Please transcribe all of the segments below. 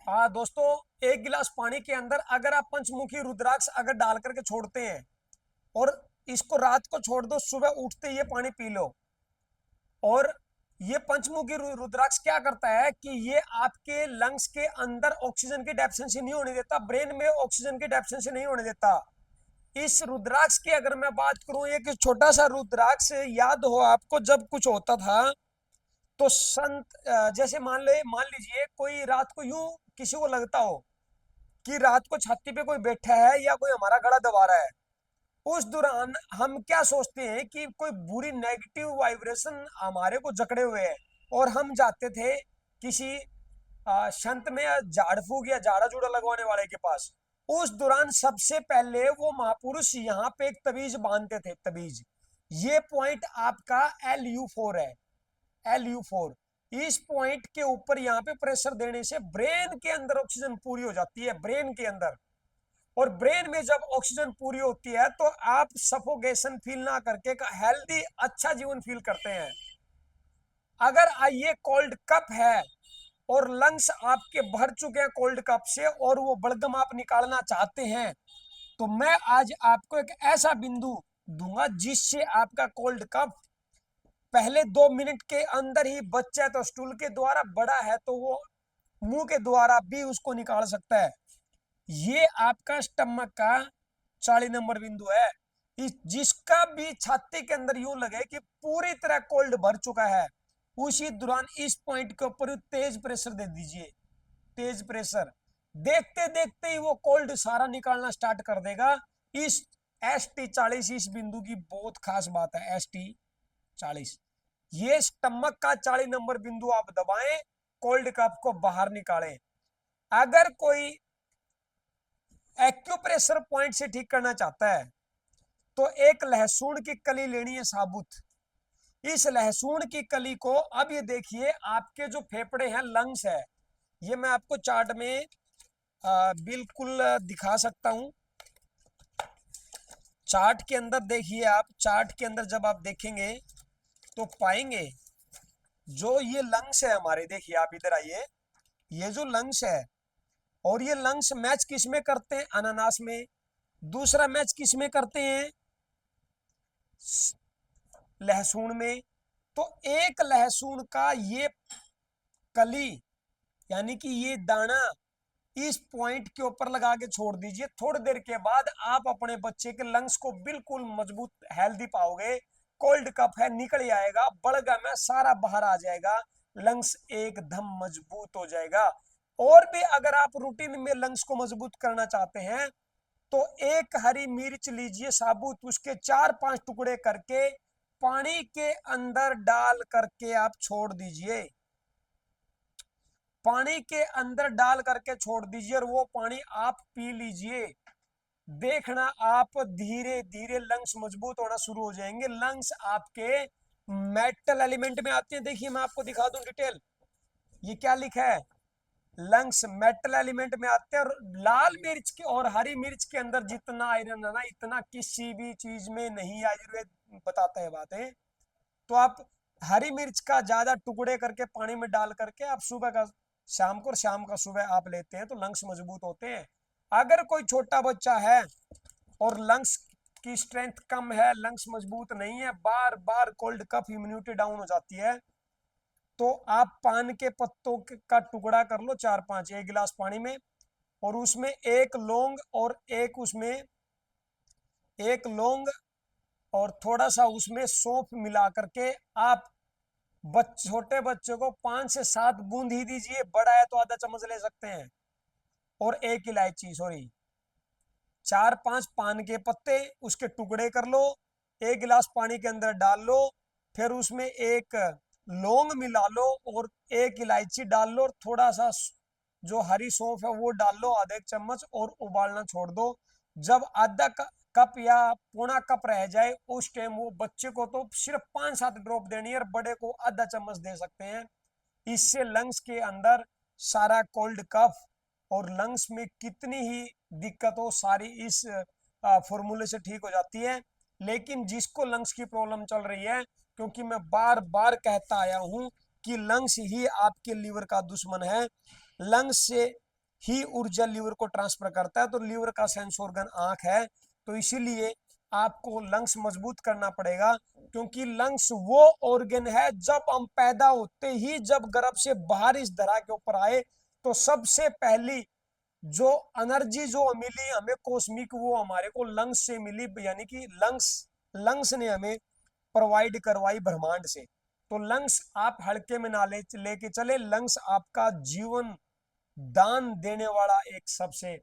हाँ दोस्तों, एक गिलास पानी के अंदर अगर आप पंचमुखी रुद्राक्ष अगर डाल करके छोड़ते हैं और इसको रात को छोड़ दो, सुबह उठते ये पानी पी लो। और ये पंचमुखी रुद्राक्ष क्या करता है कि ये आपके लंग्स के अंदर ऑक्सीजन की डेफिशिएंसी नहीं होने देता, ब्रेन में ऑक्सीजन की डेफिशिएंसी नहीं होने देता। इस रुद्राक्ष की अगर मैं बात करूं, एक छोटा सा रुद्राक्ष याद हो आपको, जब कुछ होता था तो संत जैसे मान लीजिए कोई रात को यूं किसी को लगता हो कि रात को छाती पे कोई बैठा है या कोई हमारा गला दबा रहा है। उस दौरान हम क्या सोचते हैं कि कोई बुरी नेगेटिव वाइब्रेशन हमारे को जकड़े हुए है, और हम जाते थे किसी संत में या झाड़ फूक या झाड़ा जूड़ा लगवाने वाले के पास। उस दौरान सबसे पहले वो महापुरुष यहाँ पे एक तबीज बांधते थे, तबीज। ये पॉइंट आपका LU4 है, LU4। इस पॉइंट के ऊपर यहाँ पे प्रेशर देने से ब्रेन के अंदर ऑक्सीजन पूरी हो जाती है, ब्रेन के अंदर। और ब्रेन में जब ऑक्सीजन पूरी होती है तो आप सफोकेशन फील ना करके हेल्दी अच्छा जीवन फील करते हैं। अगर ये कोल्ड कप है और लंग्स आपके भर चुके हैं कोल्ड कप से और वो बलगम आप निकालना चाहते हैं, तो मैं आज आपको एक ऐसा बिंदु दूंगा जिससे आपका कोल्ड कप पहले 2 मिनट के अंदर ही, बच्चा है तो स्टूल के द्वारा, बड़ा है तो वो मुंह के द्वारा भी उसको निकाल सकता है। ये आपका स्टमक का 40 नंबर बिंदु है। जिसका भी छाती के अंदर यूं लगे कि पूरी तरह कोल्ड भर चुका है, उसी दौरान इस पॉइंट के ऊपर तेज प्रेशर दे दीजिए, तेज प्रेशर। देखते देखते ही वो कोल्ड सारा निकालना स्टार्ट कर देगा। इस ST40, इस बिंदु की बहुत खास बात है। ST40 ये स्टमक का 40 नंबर बिंदु आप दबाएं, कोल्ड कप को बाहर निकालें। अगर कोई एक्यूप्रेशर पॉइंट से ठीक करना चाहता है तो एक लहसुन की कली लेनी है, साबुत। इस लहसुन की कली को, अब ये देखिए आपके जो फेफड़े हैं, लंग्स है, ये मैं आपको चार्ट में बिल्कुल दिखा सकता हूं। चार्ट के अंदर देखिए आप, चार्ट के अंदर जब आप देखेंगे तो पाएंगे जो ये लंग्स है हमारे, देखिए आप इधर आइए, ये जो लंग्स है, और ये लंग्स मैच किस में करते हैं? अनानास में। दूसरा मैच किस में करते हैं? लहसुन में। तो एक लहसुन का ये कली यानी कि ये दाना इस पॉइंट के ऊपर लगा के छोड़ दीजिए। थोड़ी देर के बाद आप अपने बच्चे के लंग्स को बिल्कुल मजबूत हेल्दी पाओगे। कोल्ड कफ है निकल आएगा, बलगम है सारा बाहर आ जाएगा, लंग्स एकदम मजबूत हो जाएगा। और भी अगर आप रूटीन में लंग्स को मजबूत करना चाहते हैं तो एक हरी मिर्च लीजिए साबुत, उसके 4-5 टुकड़े करके पानी के अंदर डाल करके आप छोड़ दीजिए, पानी के अंदर डाल करके छोड़ दीजिए और वो पानी आप पी लीजिए। देखना आप धीरे धीरे लंग्स मजबूत होना शुरू हो जाएंगे। लंग्स आपके मेटल एलिमेंट में आते हैं, देखिए मैं आपको दिखा दूं डिटेल। ये क्या लिखा है? लंग्स मेटल एलिमेंट में आते हैं। और लाल मिर्च के और हरी मिर्च के अंदर जितना आयरन है ना, इतना किसी भी चीज में नहीं, आयुर्वेद बताता है बातें। तो आप हरी मिर्च का ज्यादा टुकड़े करके पानी में डाल करके आप सुबह का शाम को और शाम का सुबह आप लेते हैं तो लंग्स मजबूत होते हैं। अगर कोई छोटा बच्चा है और लंग्स की स्ट्रेंथ कम है, लंग्स मजबूत नहीं है, बार बार कोल्ड कफ, इम्यूनिटी डाउन हो जाती है, तो आप पान के पत्तों का टुकड़ा कर लो 4-5 एक गिलास पानी में, और उसमें एक लौंग और एक लौंग और थोड़ा सा उसमें सौंफ मिला करके आप छोटे बच्चे को 5 से 7 बूंद ही दीजिए, बड़ा है तो आधा चम्मच ले सकते हैं। और एक इलायची, सॉरी, 4-5 पान के पत्ते उसके टुकड़े कर लो, एक गिलास पानी के अंदर डाल लो, फिर उसमें एक लौंग मिला लो और एक इलायची डाल लो और थोड़ा सा जो हरी सौंफ है वो डाल लो, आधा 1 चम्मच, और उबालना छोड़ दो। जब आधा कप या पौना कप रह जाए उस टाइम वो बच्चे को तो सिर्फ 5-7 ड्रॉप देनी है और बड़े को आधा चम्मच दे सकते हैं। इससे लंग्स के अंदर सारा कोल्ड कफ और लंग्स में कितनी ही दिक्कत हो, सारी इस फॉर्मूले से ठीक हो जाती है। लेकिन जिसको लंग्स की प्रॉब्लम चल रही है, क्योंकि मैं बार बार कहता आया हूं कि लंग्स ही आपके लीवर का दुश्मन है। लंग्स से ही ऊर्जा लीवर को ट्रांसफर करता है। तो लीवर का सेंस ऑर्गन आंख है, तो इसीलिए आपको लंग्स मजबूत करना पड़ेगा, क्योंकि लंग्स वो ऑर्गन है जब हम पैदा होते ही जब गर्भ से बाहर इस धरा के ऊपर आए तो सबसे पहली जो एनर्जी जो मिली हमें कॉस्मिक, वो हमारे को लंग्स से मिली, यानी कि लंग्स लंग्स ने हमें प्रोवाइड करवाई ब्रह्मांड से। तो लंग्स आप हल्के में ना लेके चले, लंग्स आपका जीवन दान देने वाला एक सबसे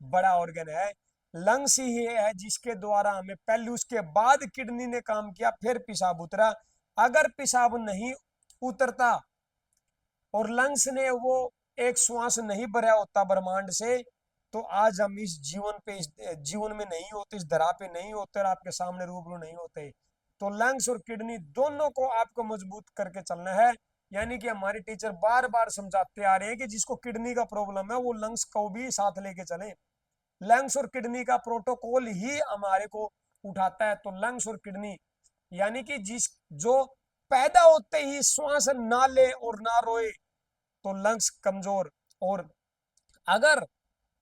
बड़ा ऑर्गन है। लंग्स ही है जिसके द्वारा हमें पहले, उसके बाद किडनी ने काम किया, फिर पेशाब उतरा। अगर पेशाब नहीं उतरता और लंग्स ने वो एक श्वास नहीं भरा होता ब्रह्मांड से, तो आज हम इस जीवन पे, इस जीवन में नहीं होते, इस धरा पे नहीं होते और आपके सामने रूबरू नहीं होते। तो लंग्स और किडनी दोनों को आपको मजबूत करके चलना है। यानी कि हमारे टीचर बार बार समझाते आ रहे हैं कि जिसको किडनी का प्रॉब्लम है वो लंग्स को भी साथ लेके चले। लंग्स और किडनी का प्रोटोकॉल ही हमारे को उठाता है। तो लंग्स और किडनी, यानी कि जिस जो पैदा होते ही श्वास ना ले और ना रोए तो लंग्स कमजोर, और अगर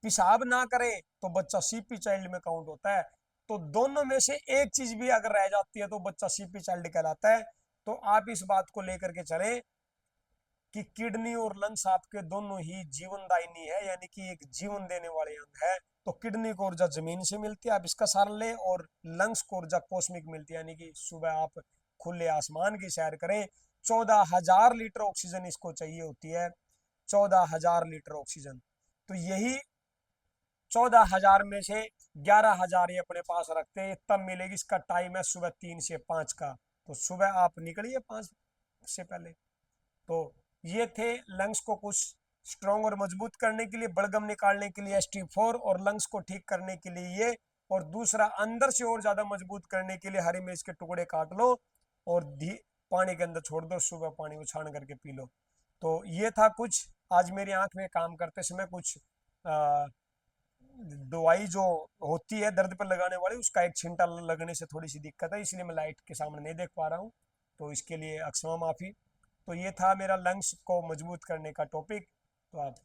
पेशाब ना करे तो बच्चा सीपी चाइल्ड में काउंट होता है। तो दोनों में से एक चीज भी अगर रह जाती है तो बच्चा सीपी चाइल्ड कहलाता है। तो आप इस बात को लेकर के चले कि किडनी और लंग्स आपके दोनों ही जीवनदायिनी है, यानी कि एक जीवन देने वाले अंग है। तो किडनी को ऊर्जा जमीन से मिलती है, आप इसका सार लें, और लंग्स को ऊर्जा कॉस्मिक मिलती है, यानी कि सुबह आप खुले आसमान की सैर करें। 14,000 लीटर ऑक्सीजन इसको चाहिए होती है, 14,000 लीटर ऑक्सीजन। तो यही 14,000 में से 11,000 ये अपने पास रखते हैं, तब मिलेगी। इसका टाइम है सुबह 3 से 5 का। तो सुबह आप निकलिए 5 से पहले। तो ये थे लंग्स को कुछ स्ट्रॉन्ग और मजबूत करने के लिए, बलगम निकालने के लिए ST4, और लंग्स को ठीक करने के लिए ये, और दूसरा अंदर से और ज्यादा मजबूत करने के लिए हरी मिर्च के टुकड़े काट लो और पानी के अंदर छोड़ दो, सुबह पानी को छान करके पी लो। तो ये था कुछ आज मेरी आंख में काम करते समय कुछ दवाई जो होती है दर्द पर लगाने वाली, उसका एक छिंटा लगने से थोड़ी सी दिक्कत है, इसलिए मैं लाइट के सामने नहीं देख पा रहा हूँ, तो इसके लिए अक्षमा माफी। तो ये था मेरा लंग्स को मजबूत करने का टॉपिक। तो आप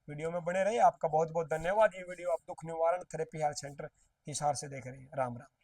वीडियो में बने रहिए। आपका बहुत बहुत धन्यवाद। ये वीडियो आप दुख निवारण थेरेपी हेल्थ सेंटर हिसार से देख रहे हैं। राम राम।